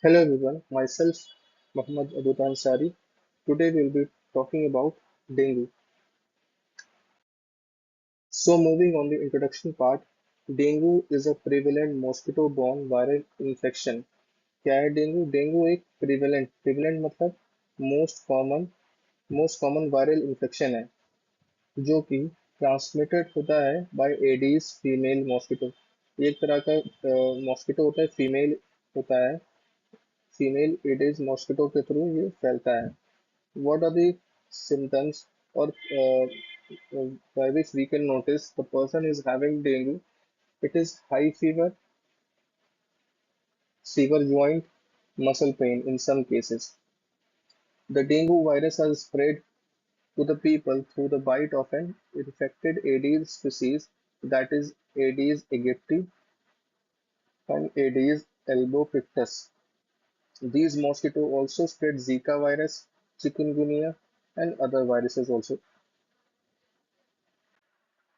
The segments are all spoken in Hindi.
Hello everyone, myself Muhammad Abud Ansari. Today we'll be talking about dengue. So moving on the introduction part, dengue is a prevalent mosquito-borne viral infection. क्या है डेंगू? डेंगू एक प्रिवेलेंट मतलब मोस्ट कॉमन वायरल इन्फेक्शन है जो कि ट्रांसमिटेड होता है बाय एडीज फीमेल मॉस्किटो। एक तरह का मॉस्किटो होता है, होता है फीमेल एडीज मॉस्किटो के थ्रू ये फैलता है। What are the symptoms or by which we can notice the person is having dengue? It is high fever, severe joint, muscle pain in some cases. The dengue virus has spread to the people through the bite of an infected Aedes species, that is Aedes aegypti and Aedes albopictus. These mosquito also spread Zika virus, chikungunya, and other viruses also.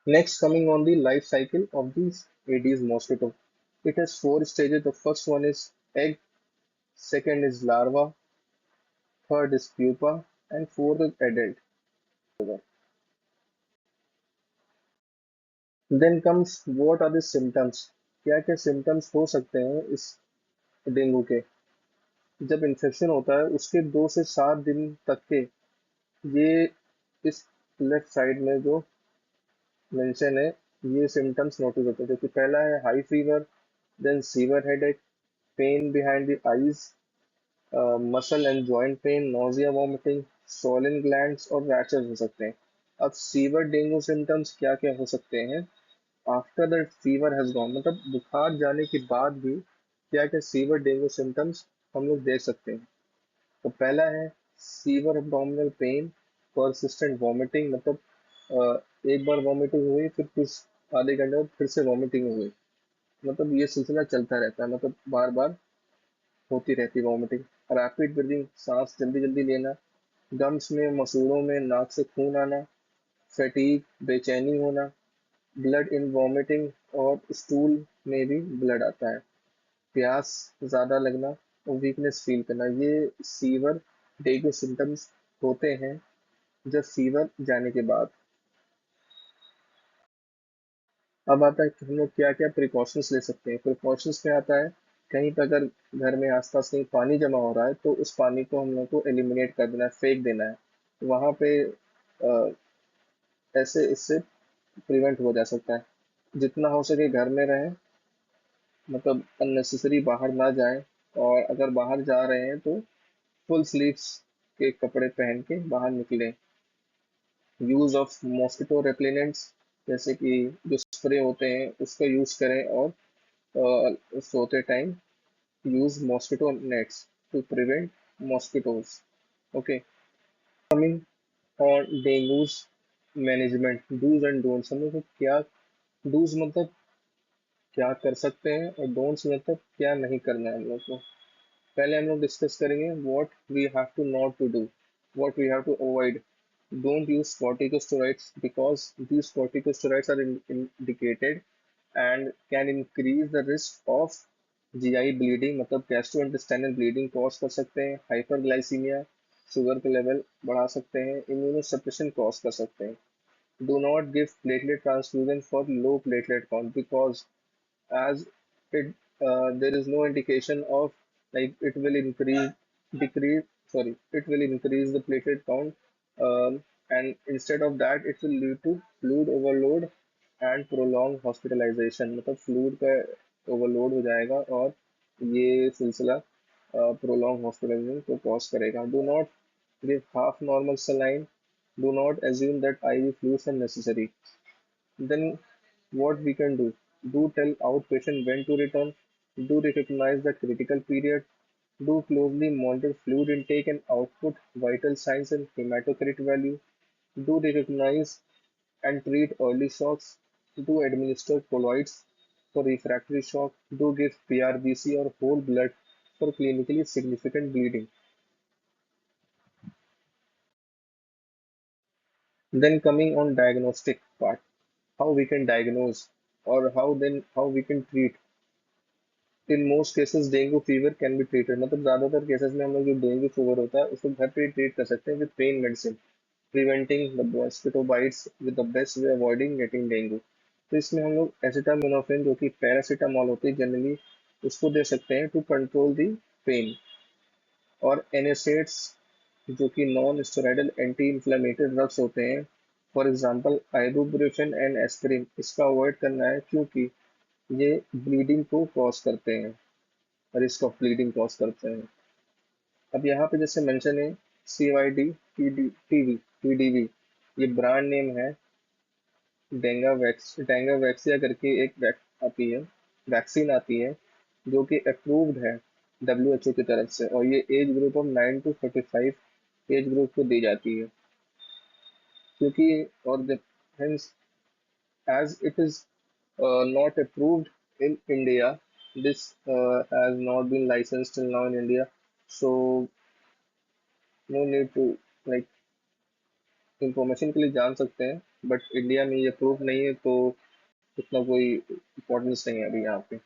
Next, coming on the life cycle of these Aedes mosquito. It has four stages. The first one is egg, second is larva, third is pupa, and fourth is adult. Then comes what are the symptoms? क्या क्या symptoms हो सकते हैं इस डेंगू के? जब इन्फेक्शन होता है उसके 2 से 7 दिन तक के ये इस लेफ्ट साइड में जो मेंशन है ये सिम्टम्स नोटिस होते हैं। जैसे पहला है high fever, then severe headache, pain behind the eyes, muscle and joint pain, nausea, vomiting, swollen glands और रैशेस हो सकते हैं। अब सीवियर डेंगू सिम्टम्स क्या क्या हो सकते हैं after the fever has gone, मतलब बुखार जाने के बाद भी क्या क्या सीवियर डेंगू सिम्टम्स हम लोग देख सकते हैं। तो पहला है severe abdominal pain, persistent vomiting, मतलब एक बार वॉमिटिंग हुई फिर कुछ आधे घंटे बाद फिर से वॉमिटिंग हुई, मतलब ये सिलसिला चलता रहता है, मतलब बार बार होती रहती है वॉमिटिंग। रैपिड ब्रीदिंग, सांस जल्दी जल्दी लेना, गम्स में मसूड़ों में नाक से खून आना, फैटीग बेचैनी होना, ब्लड इन वॉमिटिंग और स्टूल में भी ब्लड आता है, प्यास ज़्यादा लगना और वीकनेस फील करना, ये फीवर डेंगू सिम्टम्स होते हैं जब फीवर जाने के बाद। अब आता है कि हम लोग क्या क्या प्रिकॉशंस ले सकते हैं। प्रिकॉशंस में आता है कहीं पर अगर घर में आसपास कहीं पानी जमा हो रहा है तो उस पानी को हम लोग को एलिमिनेट कर देना है, फेंक देना है वहां पे। अ, ऐसे इससे प्रिवेंट हो जा सकता है। जितना हो सके घर में रहें, मतलब अननेसेसरी बाहर ना जाएं, और अगर बाहर जा रहे हैं तो फुल स्लीव्स के कपड़े पहन के बाहर निकलें। यूज ऑफ मॉस्किटो रेपेलेंट्स, जैसे कि जो स्प्रे होते हैं उसका यूज करें, और सोते time use mosquito nets to prevent mosquitoes. Okay, coming on dengue's management, dos and don'ts. हम लोग को क्या डूज मतलब क्या कर सकते हैं और डोंट्स मतलब क्या नहीं करना है हम लोग को। पहले हम लोग डिस्कस करेंगे what we have to not to do, what we have to avoid. Don't use corticosteroids because these corticosteroids are indicated and can increase the risk of GI bleeding, मतलब गैस्ट्रोइंटेस्टाइनल ब्लीडिंग कॉज कर सकते हैं, हाइपरग्लाइसीमिया, शुगर के लेवल बढ़ा सकते हैं, इम्यूनोसप्रेशन कॉज कर सकते हैं। Do not give platelet transfusion for low platelet count because as it there is no indication of like it will decrease sorry it will increase the platelet count, and instead of that it will lead to fluid overload and prolonged hospitalization, मतलब फ्लूइड का ओवरलोड हो जाएगा और ये सिलसिला prolonged hospitalization को कॉज करेगा। Do not give half normal saline. Do not assume that IV fluids are necessary. Then what we can do? Do tell outpatient when to return. Do recognize the critical period. Do closely monitor fluid intake and output, vital signs and hematocrit value. Do recognize and treat early shocks. Do administer colloids for refractory shock. Do give PRBC or whole blood for clinically significant bleeding. Then coming on diagnostic part, how we can diagnose or how we can treat. In most cases dengue fever can be treated, मतलब ज्यादातर केसेस में हम लोग जो डेंगू फीवर होता है उसको घर पे ट्रीट कर सकते हैं with pen medicine, preventing the mosquito bytes with the best way avoiding getting dengue. तो इसमें हम लोग एसिटामिनोफेन जो कि पैरासीटामोल होती है जनरली, उसको दे सकते हैं टू कंट्रोल दी पेन। और एनएसएड्स जो कि non steroidal anti inflammatory drugs होते हैं, for example ibuprofen and aspirin, इसका अवॉइड करना है क्योंकि ये ब्लीडिंग को कॉज करते हैं, रिस्क ऑफ ब्लीडिंग कॉज करते हैं। अब यहाँ पे जैसे मेंशन है C Y D T D V, ये ब्रांड नेम है। डेंगा वैक्सिया करके एक आती है, वैक्सीन आती है, जो कि अप्रूव्ड है WHO की तरफ से, और ये age group of 9 to 45 age group को दी जाती है। क्योंकि और hence as it is not approved in India, this has not been licensed till now in India, so no need to, like, information के लिए जान सकते हैं, बट इंडिया में ये प्रूफ नहीं है तो इतना कोई इम्पोर्टेंस नहीं है अभी यहाँ पे।